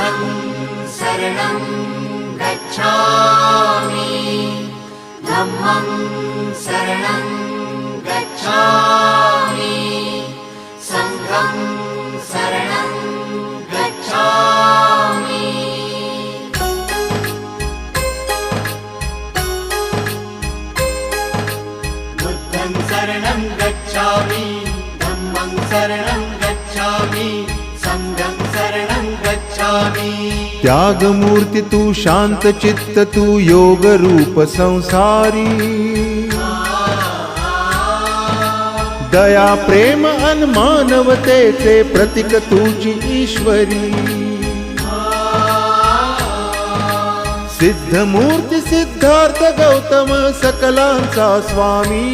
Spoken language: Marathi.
बुद्धं शरणं गच्छामि धम्मं शरणं गच्छामि संघं शरणं गच्छामि बुद्धं शरणं गच्छामि धम्मं शरणं गच्छामि संघं शरणं गच्छामि। त्यागमूर्ती तू शांत चित्त तू योग रूप संसारी दया प्रेम अन मानवतेचे प्रतीक तुझी ईश्वरी सिद्धमूर्ती सिद्धार्थ गौतम सकलांचा स्वामी